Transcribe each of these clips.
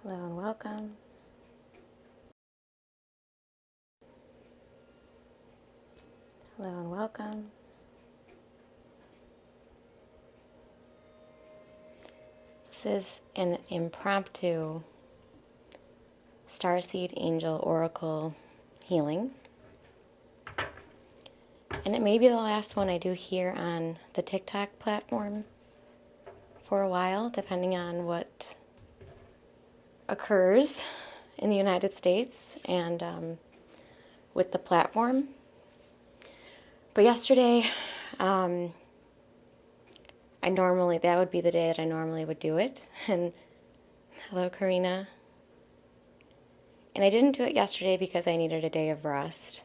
Hello and welcome. Hello and welcome. This is an impromptu Starseed Angel Oracle healing. And it may be the last one I do here on the TikTok platform for a while, depending on what occurs in the United States and with the platform. But yesterday, that would be the day that I normally would do it. And hello, Karina. And I didn't do it yesterday because I needed a day of rest.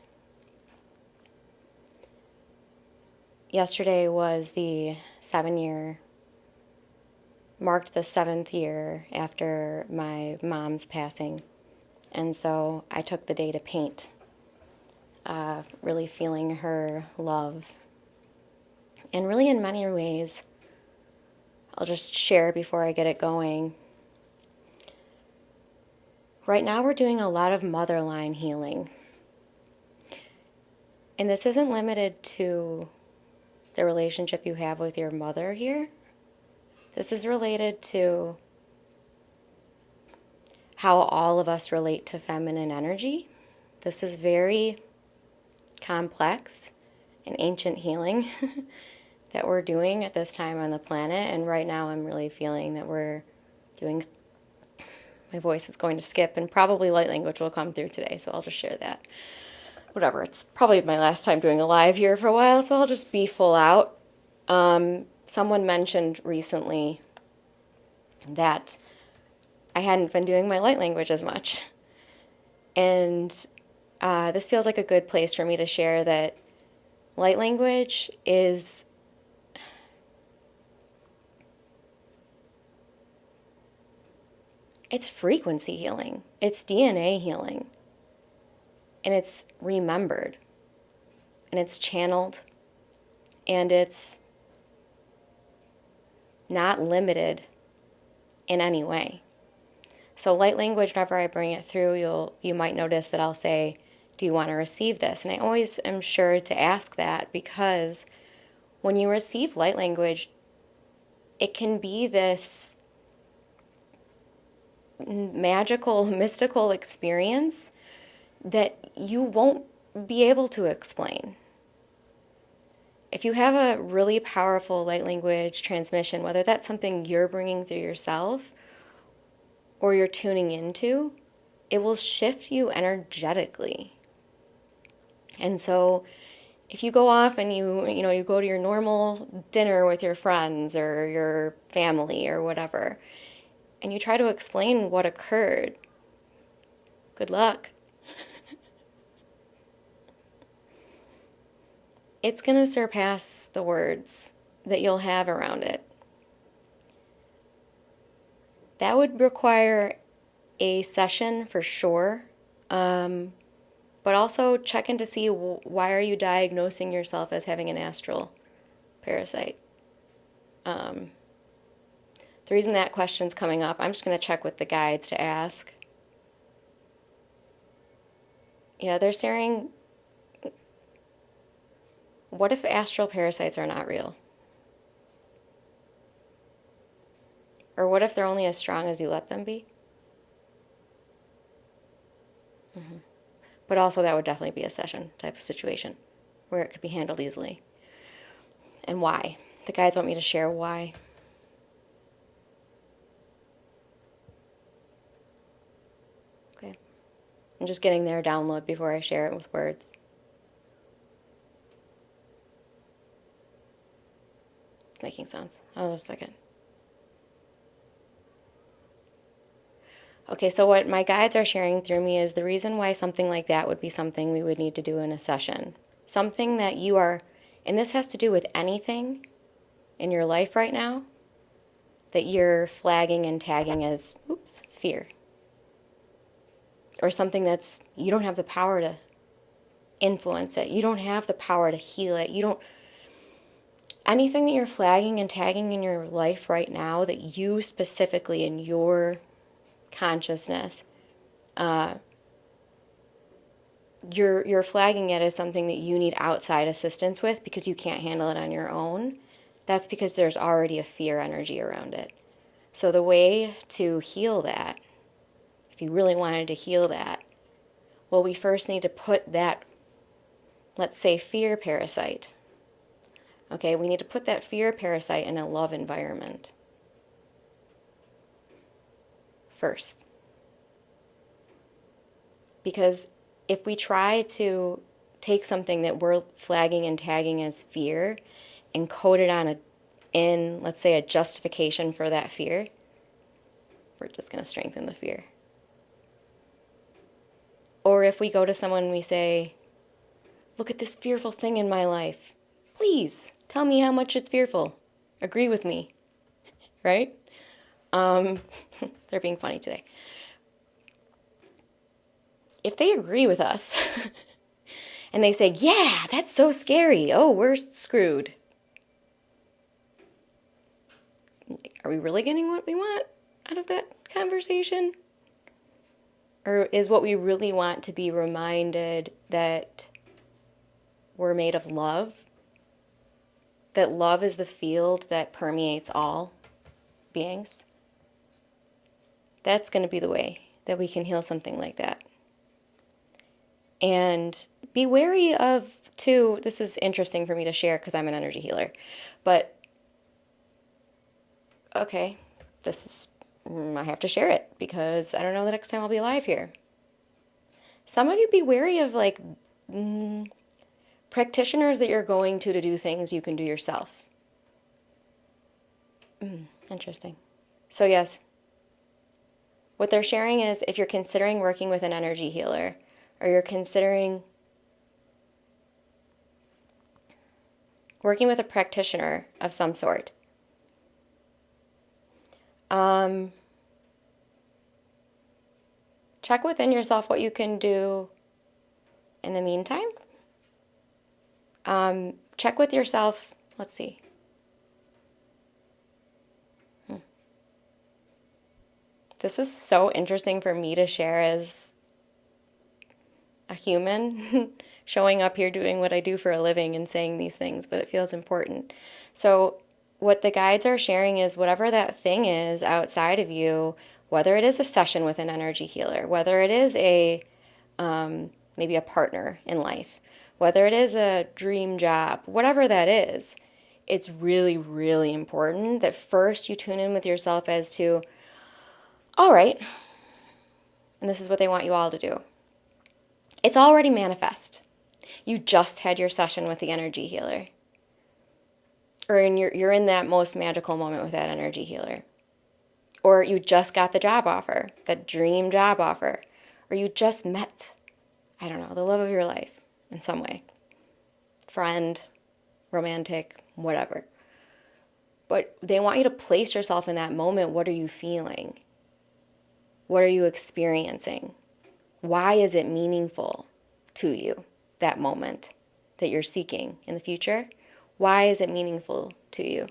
Yesterday was marked the 7th year after my mom's passing. And so I took the day to paint, really feeling her love. And really in many ways, I'll just share before I get it going. Right now we're doing a lot of mother line healing. And this isn't limited to the relationship you have with your mother here. This is related to how all of us relate to feminine energy. This is very complex and ancient healing that we're doing at this time on the planet. And right now I'm really feeling that we're doing, my voice is going to skip and probably light language will come through today. So I'll just share that. Whatever, it's probably my last time doing a live here for a while, so I'll just be full out. Someone mentioned recently that I hadn't been doing my light language as much. And this feels like a good place for me to share that light language is it's frequency healing. It's DNA healing. And it's remembered. And it's channeled. And it's not limited in any way. So light language, whenever I bring it through, you might notice that I'll say, do you want to receive this? And I always am sure to ask that, because when you receive light language, it can be this magical, mystical experience that you won't be able to explain. If you have a really powerful light language transmission, whether that's something you're bringing through yourself or you're tuning into, it will shift you energetically. And so if you go off and you go to your normal dinner with your friends or your family or whatever, and you try to explain what occurred, good luck. It's going to surpass the words that you'll have around it. That would require a session for sure, but also check in to see why are you diagnosing yourself as having an astral parasite. The reason that question's coming up, I'm just going to check with the guides to ask. Yeah, they're sharing, what if astral parasites are not real? Or what if they're only as strong as you let them be? Mm-hmm. But also that would definitely be a session type of situation where it could be handled easily. And why? The guides want me to share why. Okay. I'm just getting their download before I share it with words. It's making sense. Hold on a second. Okay, so what my guides are sharing through me is the reason why something like that would be something we would need to do in a session. Something that you are, and this has to do with anything in your life right now that you're flagging and tagging as, fear. Or something that's, you don't have the power to influence it. You don't have the power to heal it. Anything that you're flagging and tagging in your life right now that you specifically in your consciousness, you're flagging it as something that you need outside assistance with because you can't handle it on your own, that's because there's already a fear energy around it. So the way to heal that, if you really wanted to heal that, well, we first need to put that, let's say, fear parasite. Okay, we need to put that fear parasite in a love environment first. Because if we try to take something that we're flagging and tagging as fear and code it on let's say, a justification for that fear, we're just going to strengthen the fear. Or if we go to someone and we say, look at this fearful thing in my life. Please tell me how much it's fearful. Agree with me. Right? They're being funny today. If they agree with us and they say, yeah, that's so scary. Oh, we're screwed. Are we really getting what we want out of that conversation? Or is what we really want to be reminded that we're made of love? That love is the field that permeates all beings? That's going to be the way that we can heal something like that. And be wary of, too, this is interesting for me to share because I'm an energy healer, but okay, I have to share it because I don't know the next time I'll be alive here. Some of you be wary of practitioners that you're going to do things you can do yourself. Interesting. So yes, what they're sharing is if you're considering working with an energy healer, or you're considering working with a practitioner of some sort, check within yourself what you can do in the meantime. Check with yourself. Let's see. This is so interesting for me to share as a human showing up here doing what I do for a living and saying these things, but it feels important. So what the guides are sharing is whatever that thing is outside of you, whether it is a session with an energy healer, whether it is maybe a partner in life, whether it is a dream job, whatever that is, it's really, really important that first you tune in with yourself as to, all right, and this is what they want you all to do. It's already manifest. You just had your session with the energy healer. Or you're in that most magical moment with that energy healer. Or you just got the job offer, that dream job offer. Or you just met, I don't know, the love of your life in some way. Friend, romantic, whatever. But they want you to place yourself in that moment. What are you feeling? What are you experiencing? Why is it meaningful to you, that moment that you're seeking in the future? Why is it meaningful to you?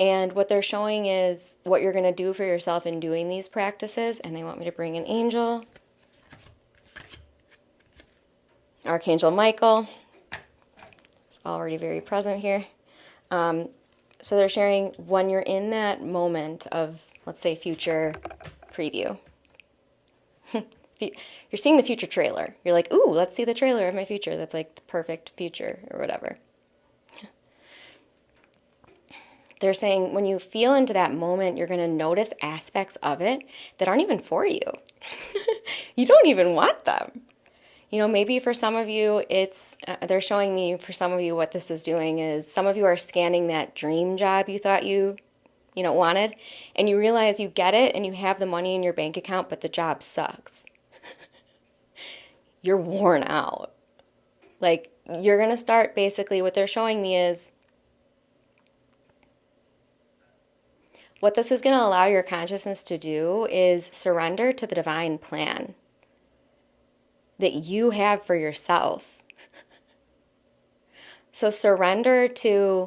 And what they're showing is what you're going to do for yourself in doing these practices. And they want me to bring an angel. Archangel Michael is already very present here. So they're sharing when you're in that moment of, let's say, future preview. You're seeing the future trailer. You're like, ooh, let's see the trailer of my future. That's like the perfect future or whatever. They're saying when you feel into that moment, you're going to notice aspects of it that aren't even for you. You don't even want them. You know, maybe for some of you, they're showing me for some of you what this is doing is some of you are scanning that dream job you thought you wanted, and you realize you get it and you have the money in your bank account, but the job sucks. You're worn out. Like, you're going to start, basically, what they're showing me is what this is going to allow your consciousness to do is surrender to the divine plan that you have for yourself. So surrender to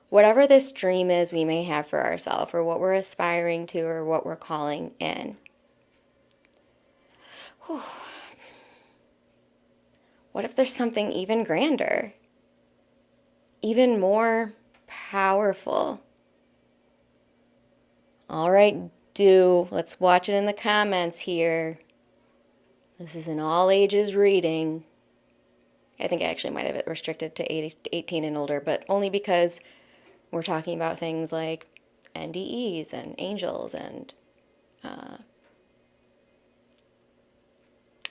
whatever this dream is we may have for ourselves, or what we're aspiring to, or what we're calling in. Whew. What if there's something even grander, even more powerful? All right, let's watch it in the comments here. This is an all ages reading. I think I actually might have it restricted to 18 and older, but only because we're talking about things like NDEs and angels and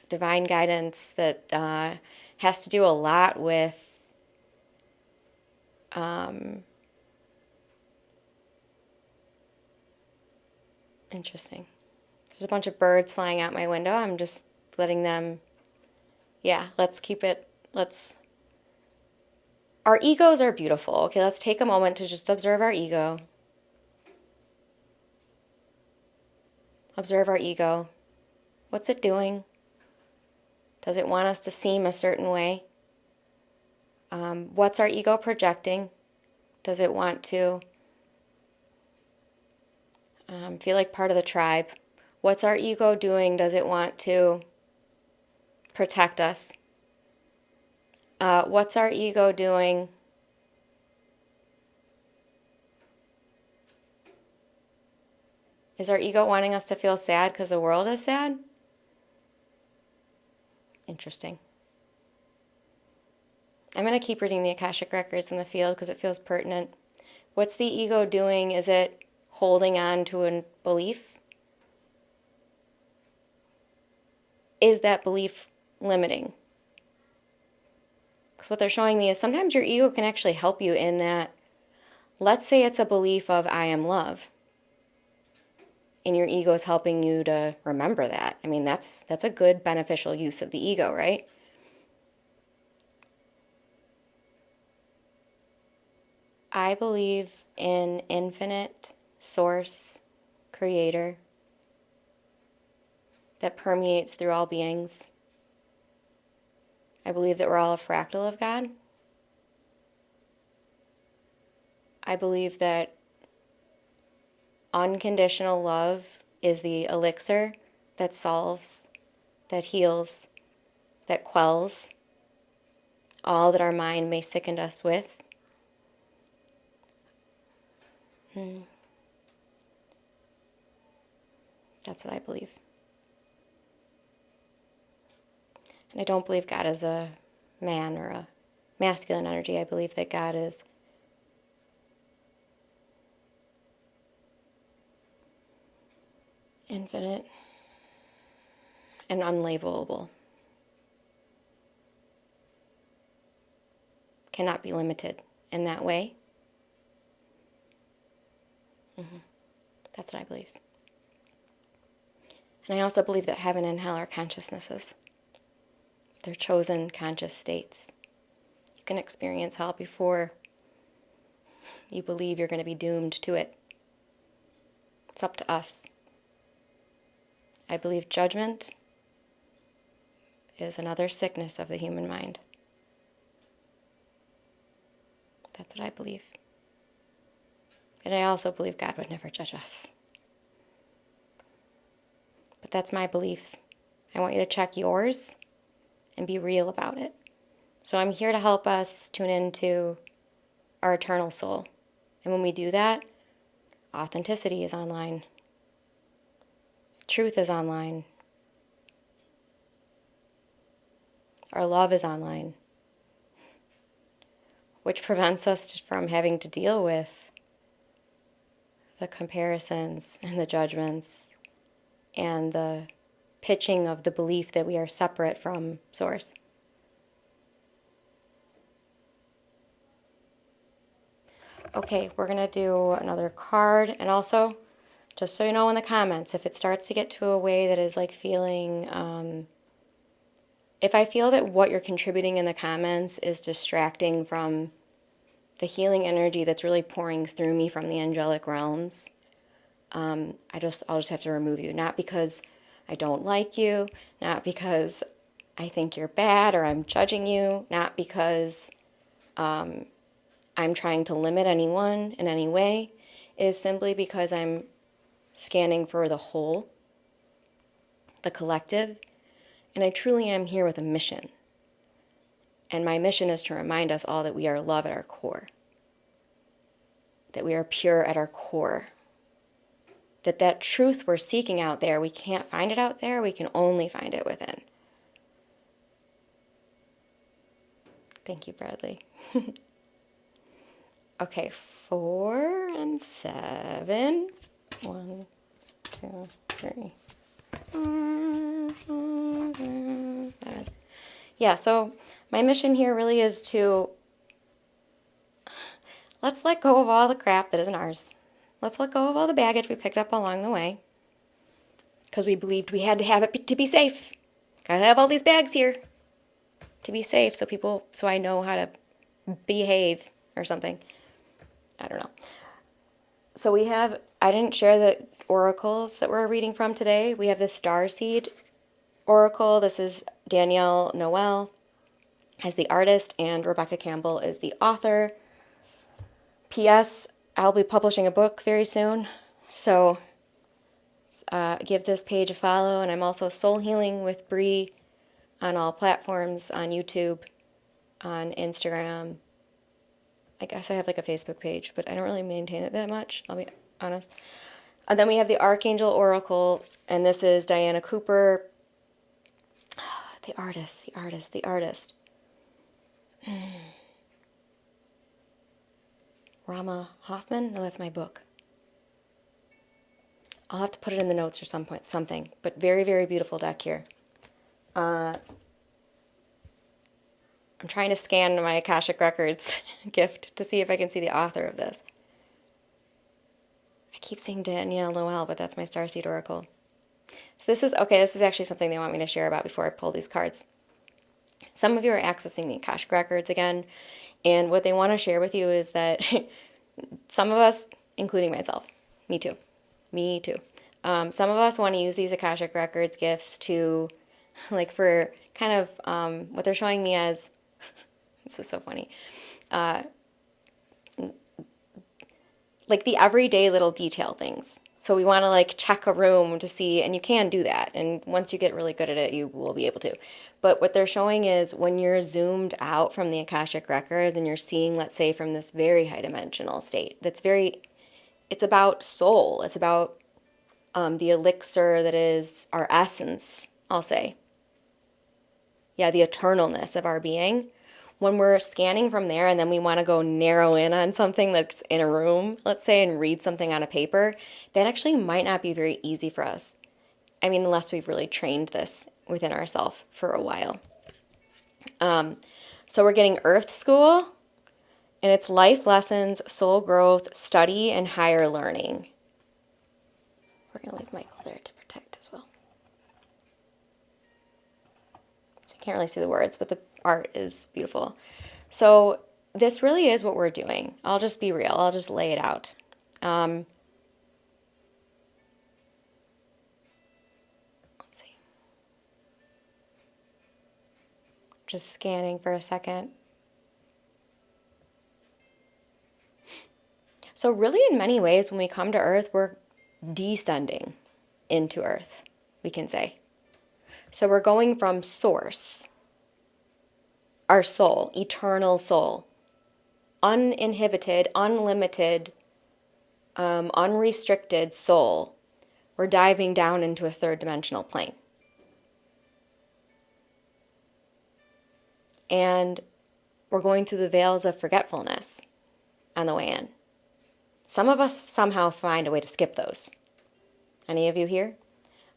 divine guidance that has to do a lot with interesting. There's a bunch of birds flying out my window. I'm just letting them, let's keep it, our egos are beautiful. Okay, let's take a moment to just observe our ego. Observe our ego. What's it doing? Does it want us to seem a certain way? What's our ego projecting? Does it want to feel like part of the tribe? What's our ego doing? Does it want to protect us? What's our ego doing? Is our ego wanting us to feel sad because the world is sad? Interesting. I'm going to keep reading the Akashic Records in the field because it feels pertinent. What's the ego doing? Is it holding on to a belief? Is that belief limiting? Because what they're showing me is sometimes your ego can actually help you in that. Let's say it's a belief of I am love. And your ego is helping you to remember that. I mean, that's a good beneficial use of the ego, right? I believe in infinite source, creator, that permeates through all beings. I believe that we're all a fractal of God. I believe that unconditional love is the elixir that solves, that heals, that quells all that our mind may sicken us with. That's what I believe. And I don't believe God is a man or a masculine energy. I believe that God is infinite and unlabelable. Cannot be limited in that way. That's what I believe. And I also believe that heaven and hell are consciousnesses. They're chosen conscious states. You can experience hell before you believe you're going to be doomed to it. It's up to us. I believe judgment is another sickness of the human mind. That's what I believe. And I also believe God would never judge us. But that's my belief. I want you to check yours and be real about it. So I'm here to help us tune into our eternal soul. And when we do that, authenticity is online. Truth is online. Our love is online. Which prevents us from having to deal with the comparisons and the judgments and the pitching of the belief that we are separate from Source. Okay, we're going to do another card. And also, just so you know in the comments, if it starts to get to a way that is like feeling, if I feel that what you're contributing in the comments is distracting from the healing energy that's really pouring through me from the angelic realms, I'll just have to remove you. Not because I don't like you, not because I think you're bad or I'm judging you, not because I I'm trying to limit anyone in any way. It is simply because I'm scanning for the whole, the collective, and I truly am here with a mission. And my mission is to remind us all that we are love at our core, that we are pure at our core, that truth we're seeking out there, we can't find it out there, we can only find it within. Thank you, Bradley. Okay, 4 and 7. 1, 2, 3. Yeah, so my mission here really is to let's let go of all the crap that isn't ours. Let's let go of all the baggage we picked up along the way because we believed we had to have it to be safe. Gotta have all these bags here to be safe so I know how to behave or something. I don't know. So I didn't share the oracles that we're reading from today. We have the Starseed oracle. This is Danielle Noel as the artist and Rebecca Campbell is the author. P.S. I'll be publishing a book very soon, so give this page a follow. And I'm also Soul Healing with Bree on all platforms, on YouTube, on Instagram. I guess I have like a Facebook page, but I don't really maintain it that much, I'll be honest. And then we have the Archangel Oracle, and this is Diana Cooper, the artist. Rama Hoffman? No, that's my book. I'll have to put it in the notes or something. But very, very beautiful deck here. I'm trying to scan my Akashic Records gift to see if I can see the author of this. I keep seeing Danielle Noel, but that's my Starseed Oracle. So this is actually something they want me to share about before I pull these cards. Some of you are accessing the Akashic Records again, and what they want to share with you is that some of us, including myself, me too, some of us want to use these Akashic Records gifts to, like, for kind of what they're showing me as, this is so funny, like the everyday little detail things. So we want to like check a room to see, and you can do that. And once you get really good at it, you will be able to. But what they're showing is when you're zoomed out from the Akashic Records and you're seeing, let's say, from this very high dimensional state, it's about soul. It's about the elixir that is our essence, I'll say. Yeah, the eternalness of our being. When we're scanning from there and then we want to go narrow in on something that's in a room, let's say, and read something on a paper, that actually might not be very easy for us. I mean, unless we've really trained this within ourselves for a while. So we're getting Earth School, and it's life lessons, soul growth, study, and higher learning. We're going to leave Michael there to protect as well. So you can't really see the words, but the art is beautiful. So this really is what we're doing. I'll just be real. I'll just lay it out. Let's see. Just scanning for a second. So really, in many ways, when we come to Earth, we're descending into Earth, we can say. So we're going from source, our soul, eternal soul, uninhibited, unlimited, unrestricted soul. We're diving down into a third dimensional plane. And we're going through the veils of forgetfulness on the way in. Some of us somehow find a way to skip those. Any of you here?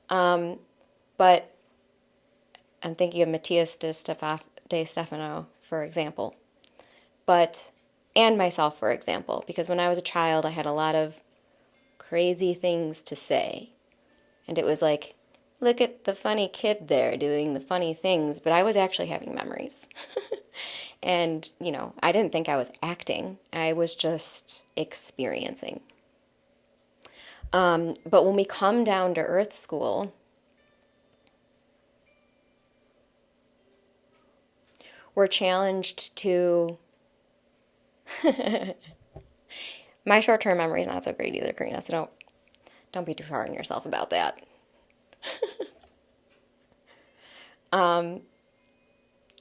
But I'm thinking of Matthias de Stefano, for example. And myself, for example, because when I was a child, I had a lot of crazy things to say. And it was like, look at the funny kid there doing the funny things, but I was actually having memories. And, you know, I didn't think I was acting. I was just experiencing. But when we come down to Earth School, we're challenged to My short-term memory is not so great either, Karina, so don't be too hard on yourself about that.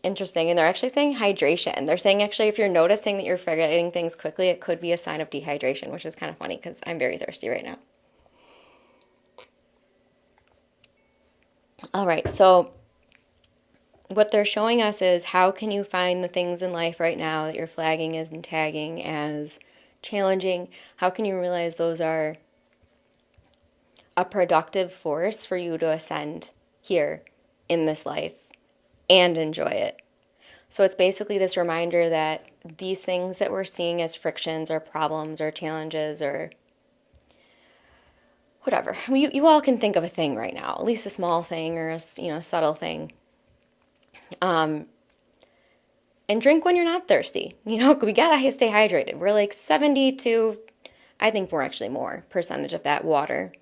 Interesting. And they're actually saying hydration. They're saying actually if you're noticing that you're forgetting things quickly, it could be a sign of dehydration, which is kind of funny because I'm very thirsty right now. All right, so what they're showing us is how can you find the things in life right now that you're flagging as and tagging as challenging? How can you realize those are a productive force for you to ascend here in this life and enjoy it? So it's basically this reminder that these things that we're seeing as frictions or problems or challenges or whatever, you all can think of a thing right now, at least a small thing or a subtle thing. And drink when you're not thirsty. We gotta stay hydrated. We're like 70 to, I think we're actually more percentage of that water.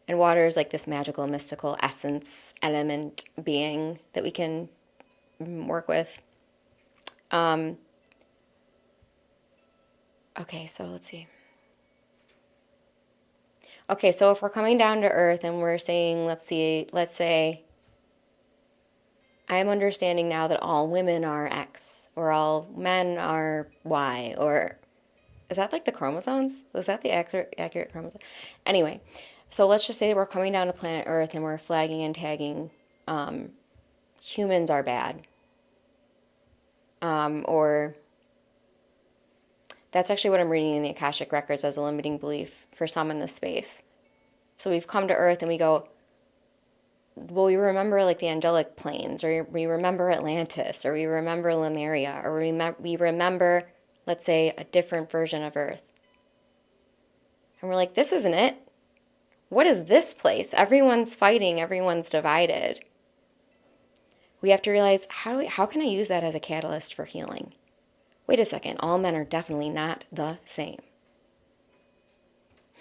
And water is like this magical, mystical essence, element, being that we can work with. Okay, so let's see. Okay, so if we're coming down to earth and we're saying, let's say, I am understanding now that all women are X, or all men are Y, or is that like the chromosomes? Was that the accurate chromosome? Anyway, so let's just say we're coming down to planet Earth and we're flagging and tagging humans are bad. Or that's actually what I'm reading in the Akashic Records as a limiting belief for some in this space. So we've come to Earth and we go, well, we remember like the angelic planes, or we remember Atlantis, or we remember Lemuria, or we remember, let's say, a different version of Earth. And we're like, this isn't it. What is this place? Everyone's fighting, everyone's divided. We have to realize, how can I use that as a catalyst for healing? Wait a second, all men are definitely not the same.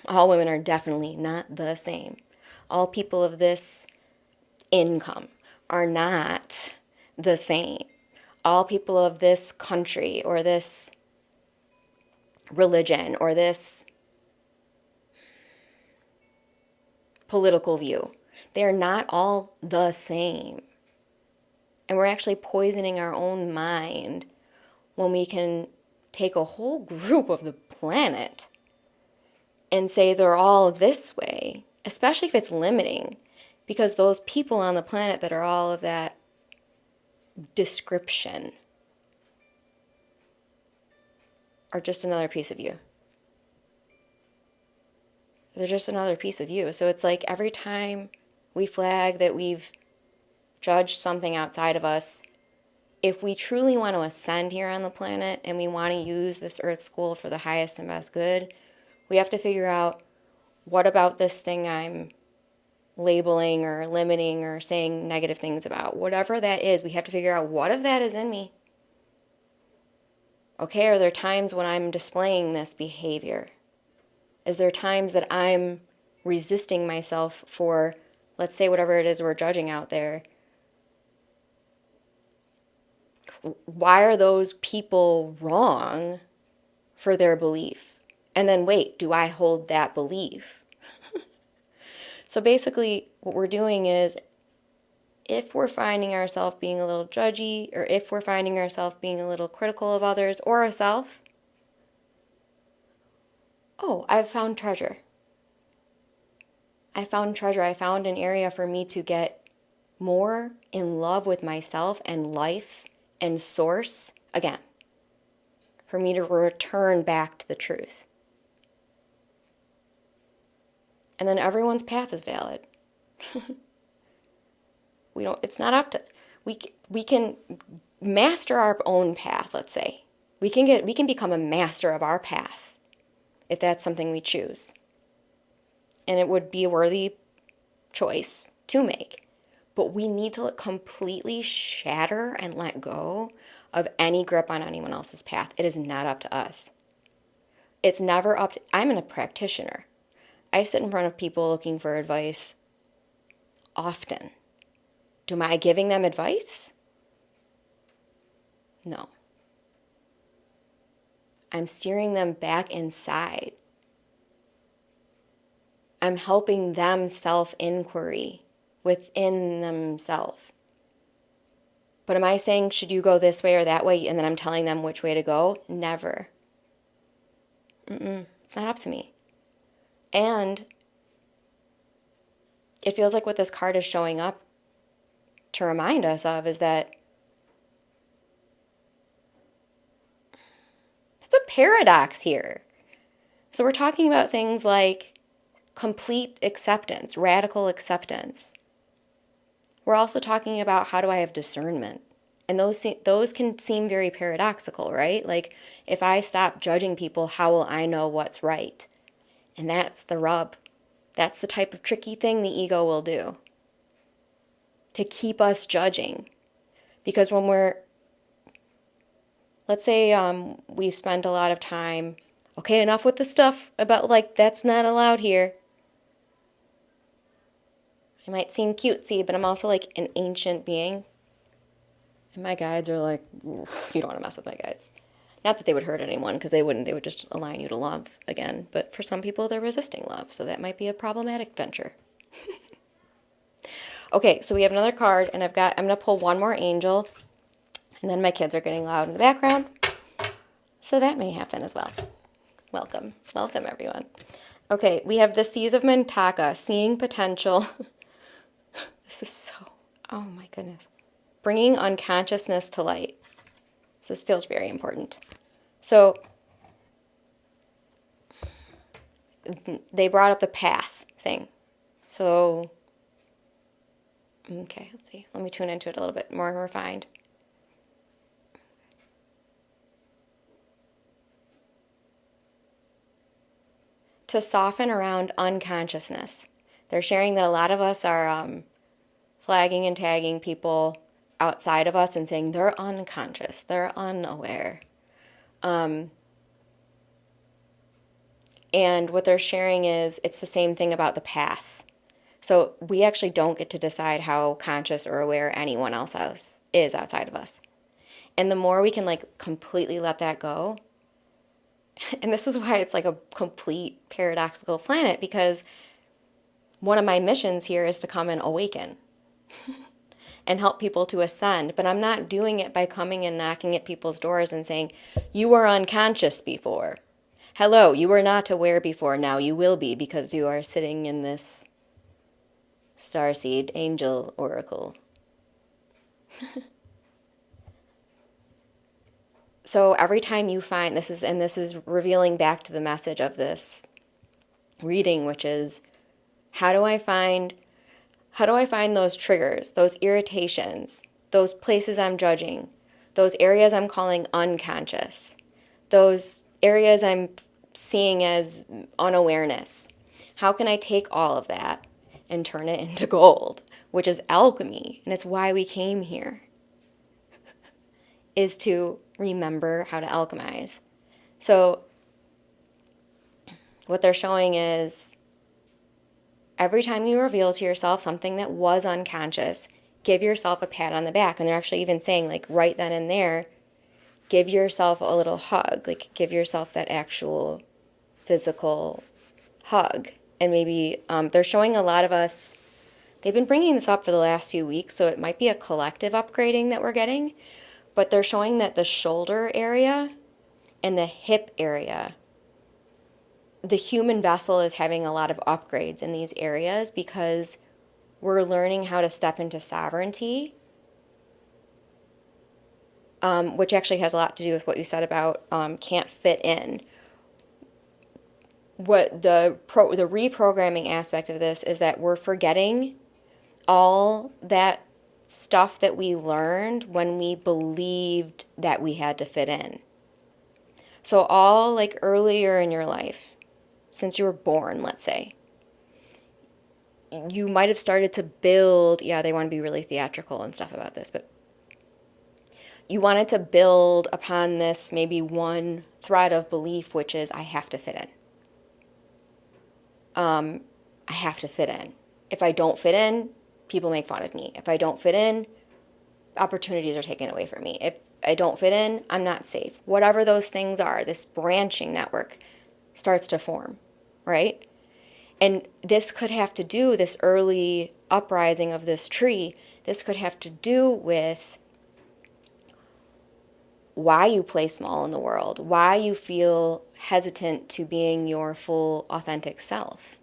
All women are definitely not the same. All people of this income are not the same. All people of this country or this religion or this political view, they're not all the same. And we're actually poisoning our own mind when we can take a whole group of the planet and say they're all this way, especially if it's limiting, because those people on the planet that are all of that description are just another piece of you. They're just another piece of you. So it's like every time we flag that we've judged something outside of us, if we truly want to ascend here on the planet and we want to use this Earth School for the highest and best good, we have to figure out, what about this thing I'm labeling or limiting or saying negative things about? Whatever that is, we have to figure out what of that is in me. Okay, are there times when I'm displaying this behavior? Is there times that I'm resisting myself for, let's say, whatever it is we're judging out there? Why are those people wrong for their belief? And then wait, do I hold that belief? So basically what we're doing is, if we're finding ourselves being a little judgy, or if we're finding ourselves being a little critical of others or ourselves, oh, I've found treasure. I found treasure. I found an area for me to get more in love with myself and life and source again. For me to return back to the truth. And then everyone's path is valid. It's not up to, we can master our own path, let's say. We can become a master of our path if that's something we choose. And it would be a worthy choice to make. But we need to completely shatter and let go of any grip on anyone else's path. It is not up to us. It's never up to, I'm a practitioner. I sit in front of people looking for advice often. Am I giving them advice? No. I'm steering them back inside. I'm helping them self-inquiry within themselves. But am I saying, should you go this way or that way? And then I'm telling them which way to go? Never. It's not up to me. And it feels like what this card is showing up to remind us of is that it's a paradox here. So we're talking about things like complete acceptance, radical acceptance. We're also talking about how do I have discernment? And those can seem very paradoxical, right? Like if I stop judging people, how will I know what's right? And that's the rub. That's the type of tricky thing the ego will do, to keep us judging. Because when let's say we spent a lot of time, okay, enough with the stuff about like, that's not allowed here. I might seem cutesy, but I'm also like an ancient being. And my guides are like, you don't want to mess with my guides. Not that they would hurt anyone, because they wouldn't. They would just align you to love again. But for some people, they're resisting love. So that might be a problematic venture. Okay, so we have another card, and I'm going to pull one more angel. And then my kids are getting loud in the background. So that may happen as well. Welcome. Welcome, everyone. Okay, we have the Seas of Mintaka, seeing potential. This is so, oh my goodness. Bringing unconsciousness to light. So this feels very important. So they brought up the path thing. So, okay, let's see. Let me tune into it a little bit more refined. To soften around unconsciousness. They're sharing that a lot of us are flagging and tagging people outside of us and saying they're unconscious, they're unaware. And what they're sharing is it's the same thing about the path. So we actually don't get to decide how conscious or aware anyone else is outside of us. And the more we can like completely let that go, and this is why it's like a complete paradoxical planet, because one of my missions here is to come and awaken and help people to ascend. But I'm not doing it by coming and knocking at people's doors and saying, you were unconscious before. Hello, you were not aware before. Now you will be, because you are sitting in this Starseed angel oracle. So every time you find, this is revealing back to the message of this reading, which is, how do I find those triggers, those irritations, those places I'm judging, those areas I'm calling unconscious, those areas I'm seeing as unawareness? How can I take all of that and turn it into gold, which is alchemy, and it's why we came here, is to remember how to alchemize. So what they're showing is, every time you reveal to yourself something that was unconscious, give yourself a pat on the back. And they're actually even saying, like, right then and there, give yourself a little hug. Like, give yourself that actual physical hug. And maybe they're showing a lot of us, they've been bringing this up for the last few weeks, so it might be a collective upgrading that we're getting. But they're showing that the shoulder area and the hip area, the human vessel is having a lot of upgrades in these areas, because we're learning how to step into sovereignty, which actually has a lot to do with what you said about can't fit in. What the reprogramming aspect of this is that we're forgetting all that stuff that we learned when we believed that we had to fit in. So all like earlier in your life, since you were born, let's say, you might have started to build, they want to be really theatrical and stuff about this, but you wanted to build upon this maybe one thread of belief, which is, I have to fit in. I have to fit in. If I don't fit in, people make fun of me. If I don't fit in, opportunities are taken away from me. I don't fit in, I'm not safe. Whatever those things are, this branching network starts to form, right? And this could have to do, this early uprising of this tree, this could have to do with why you play small in the world, why you feel hesitant to being your full authentic self.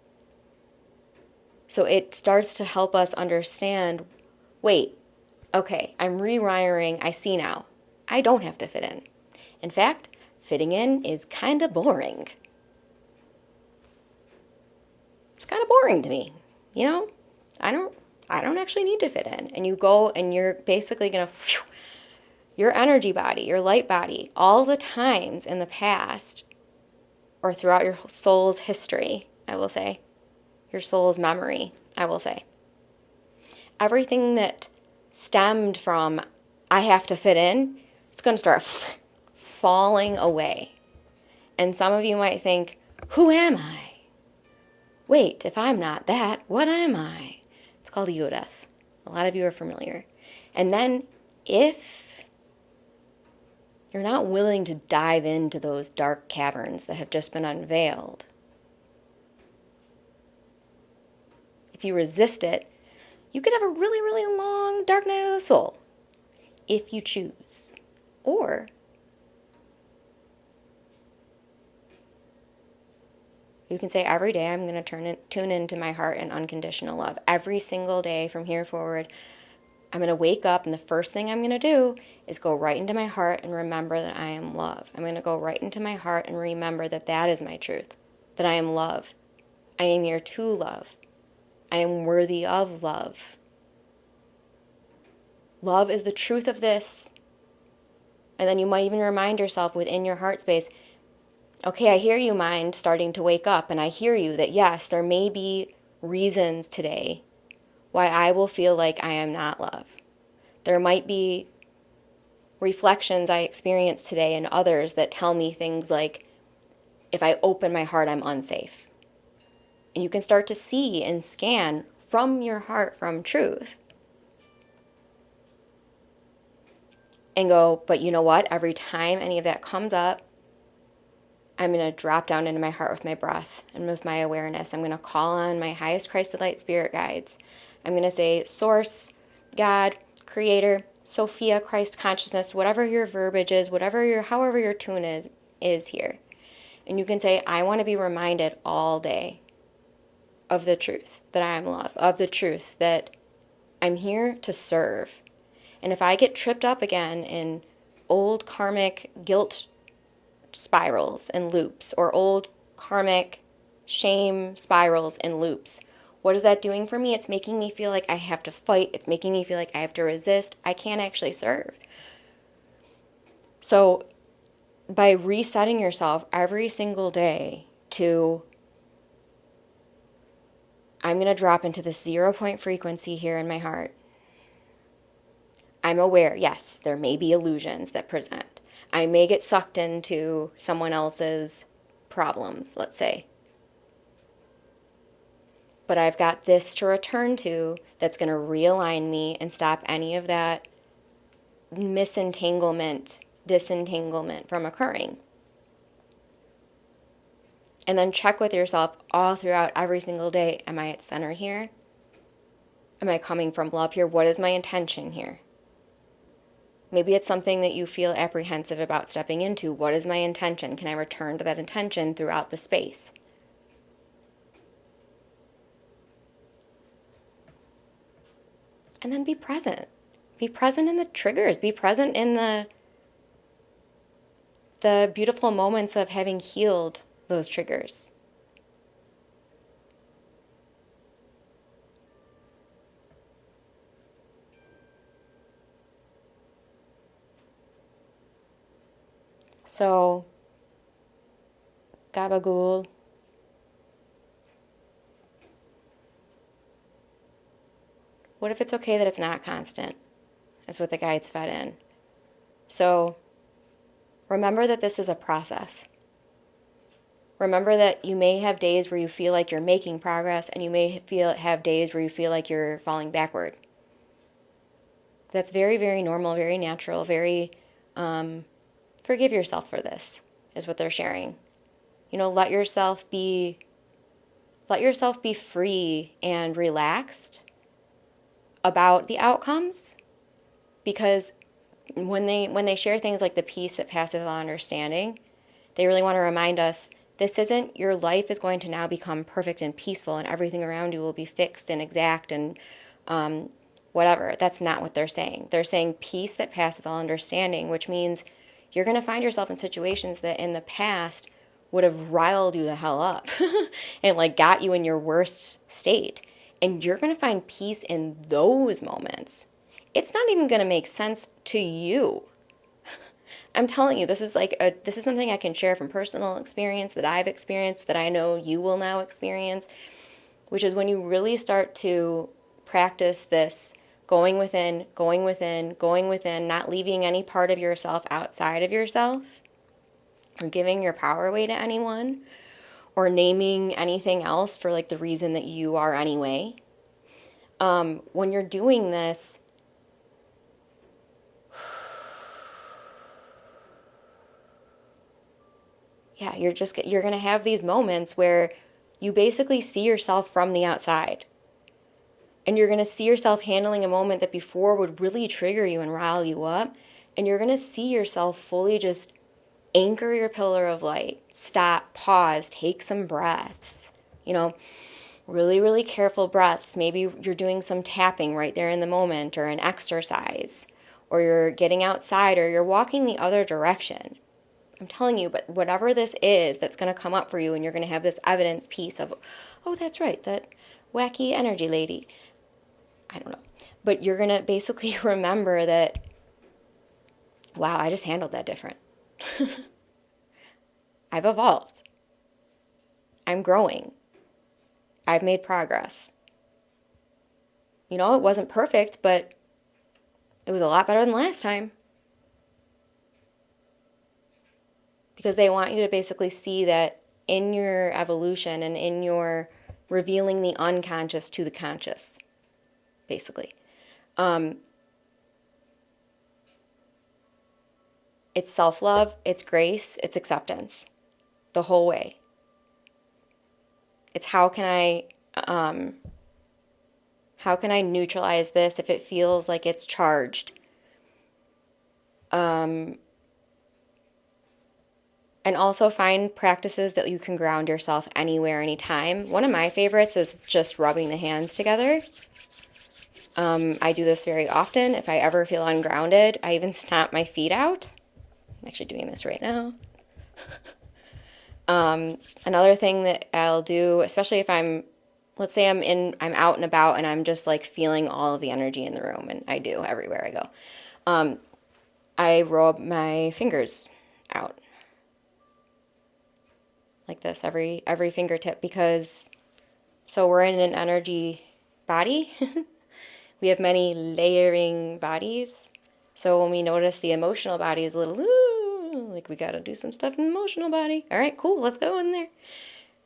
So it starts to help us understand, wait, okay, I'm rewiring, I see now. I don't have to fit in. In fact, fitting in is kind of boring. It's kind of boring to me. You know, I don't actually need to fit in. And you go and you're basically going to, your energy body, your light body, all the times in the past or throughout your soul's history, I will say, your soul's memory, I will say, everything that stemmed from I have to fit in, it's going to start falling away. And some of you might think, who am I? Wait, if I'm not that, what am I? It's called ego death. A lot of you are familiar. And then if you're not willing to dive into those dark caverns that have just been unveiled, if you resist it, you could have a really, really long dark night of the soul, if you choose. Or you can say, every day I'm going to tune into my heart and unconditional love. Every single day from here forward, I'm going to wake up, and the first thing I'm going to do is go right into my heart and remember that I am love. I'm going to go right into my heart and remember that that is my truth, that I am love. I am here to love. I am worthy of love. Love is the truth of this. And then you might even remind yourself within your heart space, okay, I hear you, mind, starting to wake up, and I hear you that yes, there may be reasons today why I will feel like I am not love. There might be reflections I experience today and others that tell me things like, if I open my heart, I'm unsafe. And you can start to see and scan from your heart, from truth. And go, but you know what? Every time any of that comes up, I'm going to drop down into my heart with my breath and with my awareness. I'm going to call on my highest Christ of Light spirit guides. I'm going to say, Source, God, Creator, Sophia, Christ consciousness, whatever your verbiage is, however your tune is here. And you can say, I want to be reminded all day of the truth that I am love, of the truth that I'm here to serve. And if I get tripped up again in old karmic guilt spirals and loops, or old karmic shame spirals and loops, what is that doing for me? It's making me feel like I have to fight. It's making me feel like I have to resist. I can't actually serve. So by resetting yourself every single day to, I'm going to drop into this 0 point frequency here in my heart. I'm aware, yes, there may be illusions that present. I may get sucked into someone else's problems, let's say. But I've got this to return to that's going to realign me and stop any of that disentanglement from occurring. And then check with yourself all throughout every single day. Am I at center here? Am I coming from love here? What is my intention here? Maybe it's something that you feel apprehensive about stepping into. What is my intention? Can I return to that intention throughout the space? And then be present. Be present in the triggers. Be present in the beautiful moments of having healed those triggers. So, gabagool. What if it's okay that it's not constant? Is what the guides fed in. So, remember that this is a process. Remember that you may have days where you feel like you're making progress, and you may have days where you feel like you're falling backward. That's very, very normal, very natural, very Forgive yourself for this, is what they're sharing. You know, let yourself be free and relaxed about the outcomes, because when they share things like the peace that passeth all understanding, they really want to remind us this isn't, your life is going to now become perfect and peaceful and everything around you will be fixed and exact and whatever. That's not what they're saying. They're saying peace that passeth all understanding, which means you're going to find yourself in situations that in the past would have riled you the hell up and like got you in your worst state. And you're going to find peace in those moments. It's not even going to make sense to you. I'm telling you, this is something I can share from personal experience that I've experienced, that I know you will now experience, which is when you really start to practice this going within, going within, going within, not leaving any part of yourself outside of yourself, or giving your power away to anyone, or naming anything else for like the reason that you are anyway. When you're doing this, yeah, you're going to have these moments where you basically see yourself from the outside. And you're going to see yourself handling a moment that before would really trigger you and rile you up. And you're going to see yourself fully just anchor your pillar of light. Stop, pause, take some breaths. You know, really, really careful breaths. Maybe you're doing some tapping right there in the moment, or an exercise, or you're getting outside, or you're walking the other direction. I'm telling you, but whatever this is that's going to come up for you, and you're going to have this evidence piece of, oh, that's right, that wacky energy lady. I don't know. But you're going to basically remember that, wow, I just handled that different. I've evolved. I'm growing. I've made progress. You know, it wasn't perfect, but it was a lot better than last time. Because they want you to basically see that in your evolution and in your revealing the unconscious to the conscious, basically. It's self-love, it's grace, it's acceptance, the whole way. It's how can I neutralize this if it feels like it's charged? And also find practices that you can ground yourself anywhere, anytime. One of my favorites is just rubbing the hands together. I do this very often. If I ever feel ungrounded, I even stomp my feet out. I'm actually doing this right now. Another thing that I'll do, especially if let's say I'm out and about and I'm just like feeling all of the energy in the room, and I do everywhere I go. I rub my fingers out like this, every fingertip, because so we're in an energy body. We have many layering bodies. So when we notice the emotional body is a little, like we got to do some stuff in the emotional body. All right, cool, let's go in there.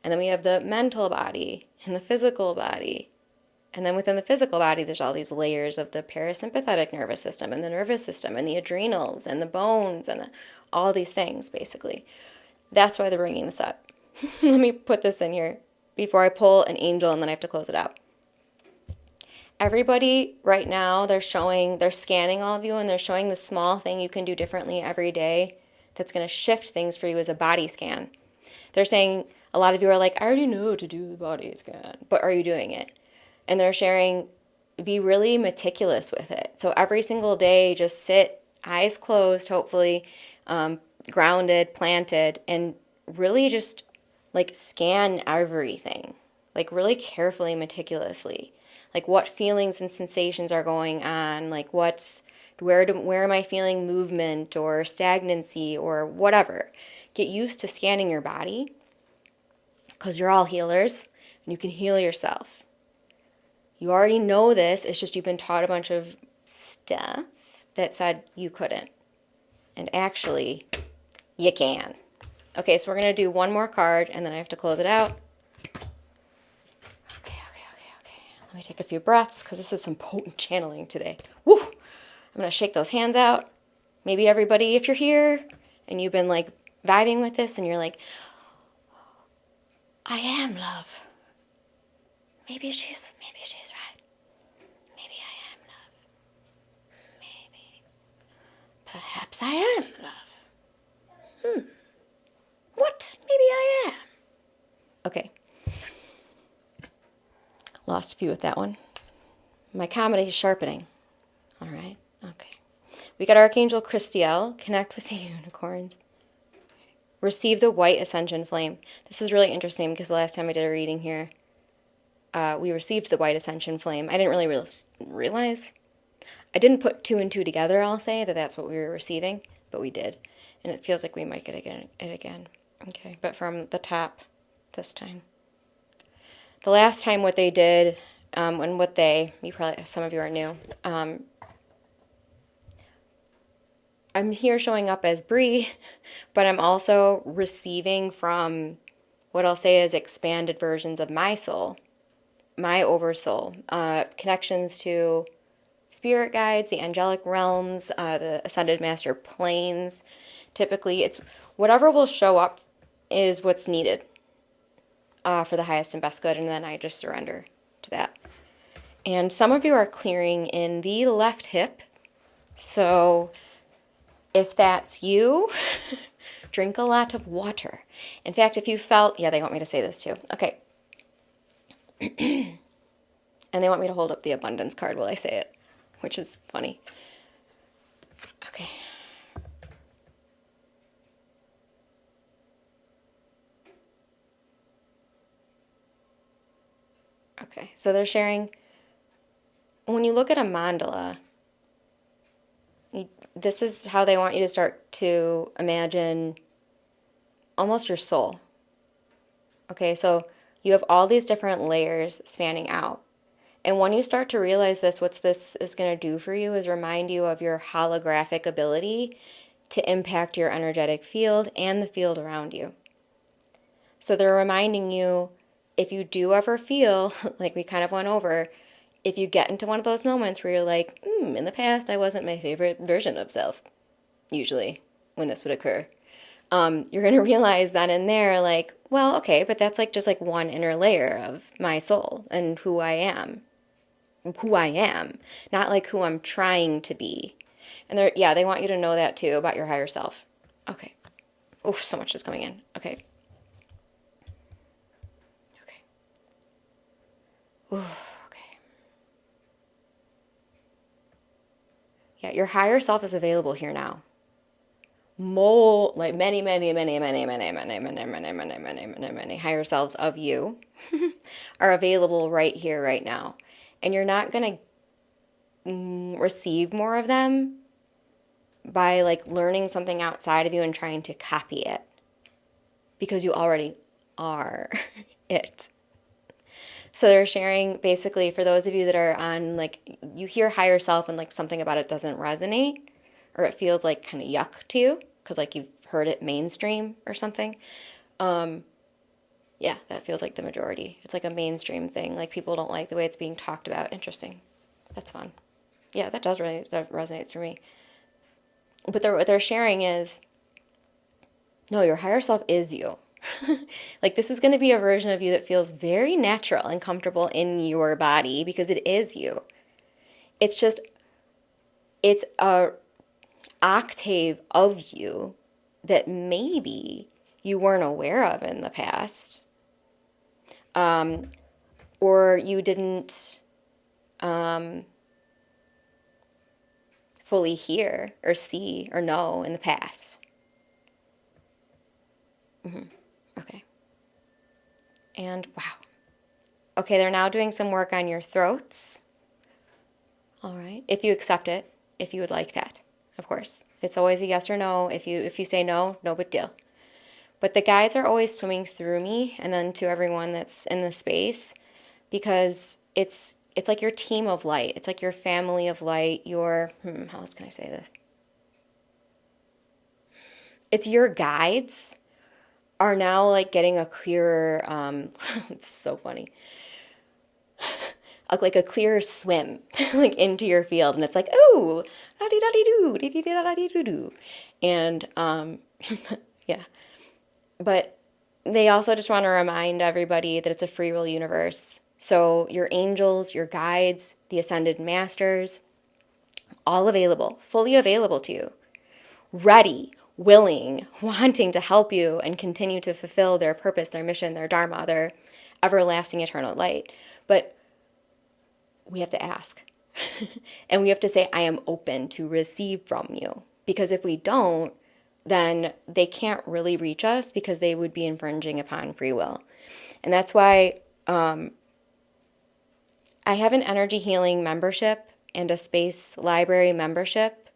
And then we have the mental body and the physical body. And then within the physical body, there's all these layers of the parasympathetic nervous system and the nervous system and the adrenals and the bones and all these things, basically. That's why they're bringing this up. Let me put this in here before I pull an angel and then I have to close it out. Everybody right now, they're scanning all of you, and they're showing the small thing you can do differently every day that's going to shift things for you as a body scan. They're saying, a lot of you are like, I already know to do the body scan, but are you doing it? And they're sharing, be really meticulous with it. So every single day, just sit, eyes closed, hopefully, grounded, planted, and really just like scan everything, like really carefully, meticulously. Like what feelings and sensations are going on, like where am I feeling movement or stagnancy or whatever. Get used to scanning your body, because you're all healers and you can heal yourself. You already know this, it's just you've been taught a bunch of stuff that said you couldn't. And actually, you can. Okay, so we're going to do one more card and then I have to close it out. Let me take a few breaths, because this is some potent channeling today. Woo! I'm going to shake those hands out. maybe everybody, if you're here and you've been like vibing with this and you're like, I am love. Maybe she's right. Maybe I am love. Maybe. Perhaps I am love. What? Maybe I am. Okay. Lost a few with that one. My comedy is sharpening. All right. Okay. We got Archangel Christiel. Connect with the unicorns. Receive the white ascension flame. This is really interesting because the last time I did a reading here, we received the white ascension flame. I didn't really realize. I didn't put two and two together, I'll say, that that's what we were receiving, but we did. And it feels like we might get it again. Okay, but from the top this time. The last time what they did, and what you probably, some of you are new, I'm here showing up as Bree, but I'm also receiving from what I'll say is expanded versions of my soul, my oversoul, connections to spirit guides, the angelic realms, the ascended master planes. Typically, it's whatever will show up is what's needed for the highest and best good, and then I just surrender to that. And some of you are clearing in the left hip, so if that's you, drink a lot of water. In fact, if you felt, yeah, they want me to say this too. Okay. And they want me to hold up the abundance card while I say it, which is funny. Okay. Okay, so they're sharing, when you look at a mandala, this is how they want you to start to imagine almost your soul. Okay, so you have all these different layers spanning out. And when you start to realize this, what this is going to do for you is remind you of your holographic ability to impact your energetic field and the field around you. So they're reminding you, if you do ever feel, like we kind of went over, if you get into one of those moments where you're like, in the past I wasn't my favorite version of self, usually when this would occur, you're going to realize that in there, like, well, okay, but that's like just like one inner layer of my soul and who I am, not like who I'm trying to be. And they want you to know that too about your higher self. Okay. Oh, so much is coming in. Okay. Ooh, okay. Yeah, your higher self is available here now. Like many higher selves of you are available right here, right now. And you're not going to receive more of them by like learning something outside of you and trying to copy it, because you already are it. So they're sharing, basically, for those of you that are on, like, you hear higher self and like something about it doesn't resonate, or it feels like kind of yuck to you because like you've heard it mainstream or something. Yeah, that feels like the majority. It's like a mainstream thing. Like people don't like the way it's being talked about. Interesting. That's fun. Yeah, that does resonate. That resonates for me. But what they're sharing is, no, your higher self is you. Like this is going to be a version of you that feels very natural and comfortable in your body because it is you. It's just, it's a octave of you that maybe you weren't aware of in the past, or you didn't fully hear or see or know in the past. Okay. And wow. Okay, they're now doing some work on your throats. All right. If you accept it, if you would like that, of course. It's always a yes or no. If you say no, no big deal. But the guides are always swimming through me and then to everyone that's in the space, because it's like your team of light. It's like your family of light, your, how else can I say this? It's your guides are now like getting a clearer, it's so funny. like a clear swim like into your field, and it's like, oh, da-dee-da-dee-doo, dee-dee-da-da-dee-doo-doo. And yeah, but they also just want to remind everybody that it's a free will universe. So your angels, your guides, the ascended masters, all available, fully available to you, ready, willing, wanting to help you and continue to fulfill their purpose, their mission, their dharma, their everlasting eternal light. But we have to ask. And we have to say, I am open to receive from you. Because if we don't, then they can't really reach us, because they would be infringing upon free will. And that's why I have an energy healing membership and a space library membership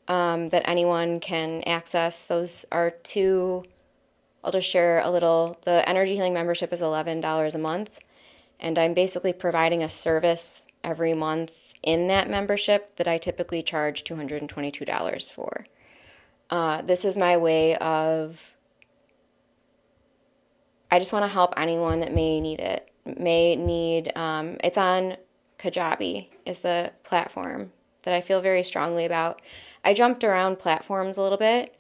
that anyone can access. Those are two. I'll just share a little. The energy healing membership is $11 a month, and I'm basically providing a service every month in that membership that I typically charge $222 for. This is my way of, I just want to help anyone that may need it. It's on Kajabi is the platform that I feel very strongly about. I jumped around platforms a little bit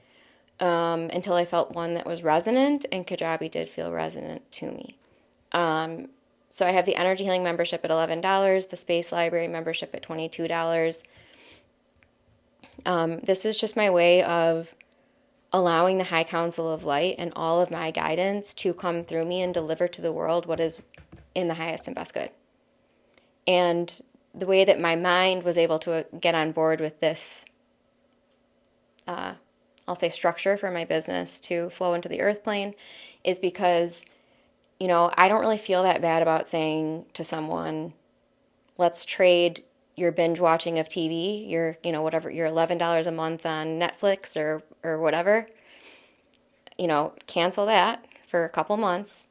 until I felt one that was resonant, and Kajabi did feel resonant to me. So I have the energy healing membership at $11, the space library membership at $22. This is just my way of allowing the High Council of Light and all of my guidance to come through me and deliver to the world what is in the highest and best good. And the way that my mind was able to get on board with this, I'll say, structure for my business to flow into the earth plane is because, I don't really feel that bad about saying to someone, let's trade your binge watching of TV, whatever, your $11 a month on Netflix or whatever, cancel that for a couple months,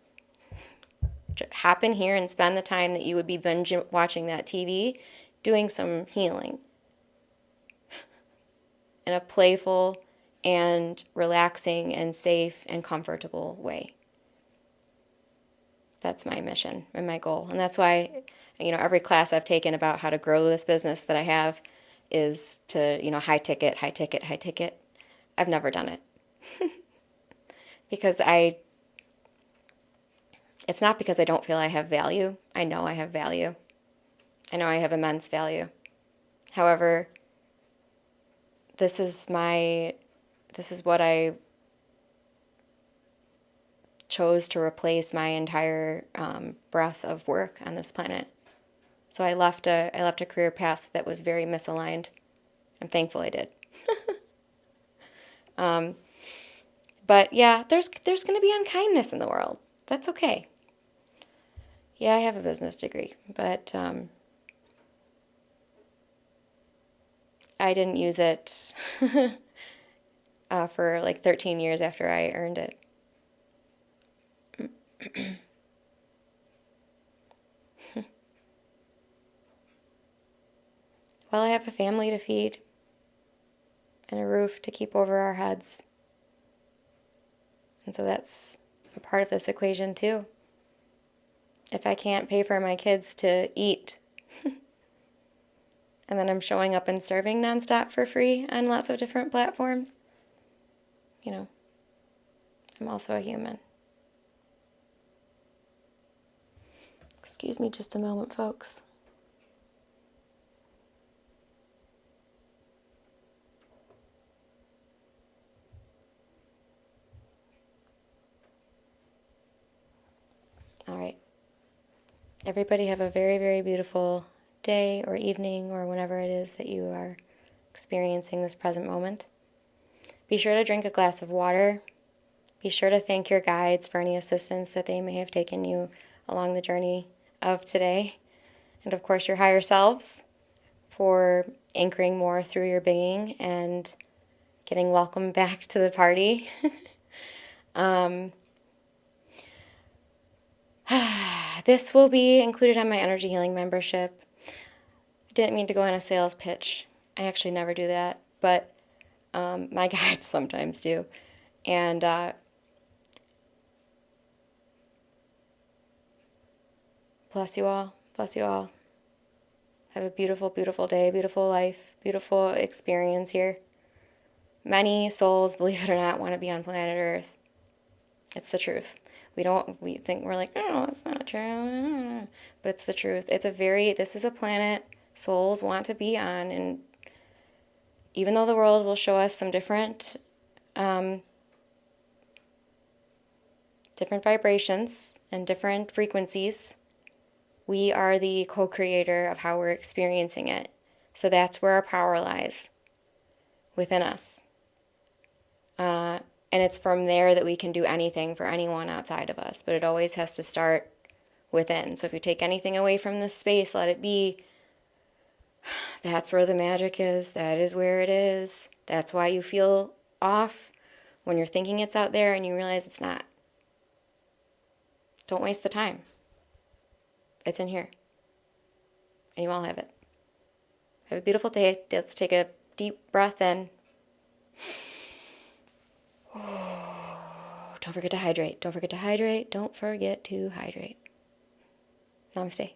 hop in here and spend the time that you would be binge watching that TV doing some healing in a playful and relaxing and safe and comfortable way. That's my mission and my goal. And that's why, every class I've taken about how to grow this business that I have is to, high ticket. I've never done it. Because it's not because I don't feel I have value. I know I have value. I know I have immense value. However, this is what I chose to replace my entire breadth of work on this planet. So I left a career path that was very misaligned. I'm thankful I did. But yeah, there's going to be unkindness in the world. That's okay. Yeah, I have a business degree, but I didn't use it for like 13 years after I earned it. Well, I have a family to feed and a roof to keep over our heads. And so that's a part of this equation too. If I can't pay for my kids to eat, and then I'm showing up and serving nonstop for free on lots of different platforms, I'm also a human. Excuse me just a moment, folks. All right. Everybody have a very, very beautiful day or evening or whenever it is that you are experiencing this present moment. Be sure to drink a glass of water. Be sure to thank your guides for any assistance that they may have taken you along the journey of today. And of course, your higher selves for anchoring more through your being and getting welcomed back to the party. This will be included on my energy healing membership. I didn't mean to go on a sales pitch. I actually never do that, but my guides sometimes do. And bless you all. Bless you all. Have a beautiful, beautiful day, beautiful life, beautiful experience here. Many souls, believe it or not, want to be on planet Earth. It's the truth. We think we're like, oh, that's not true. But it's the truth. This is a planet souls want to be on. And even though the world will show us some different vibrations and different frequencies, we are the co-creator of how we're experiencing it. So that's where our power lies, within us. And it's from there that we can do anything for anyone outside of us. But it always has to start within. So if you take anything away from this space, let it be. That's where the magic is. That is where it is. That's why you feel off when you're thinking it's out there and you realize it's not. Don't waste the time. It's in here. And you all have it. Have a beautiful day. Let's take a deep breath in. Don't forget to hydrate. Don't forget to hydrate. Don't forget to hydrate. Namaste.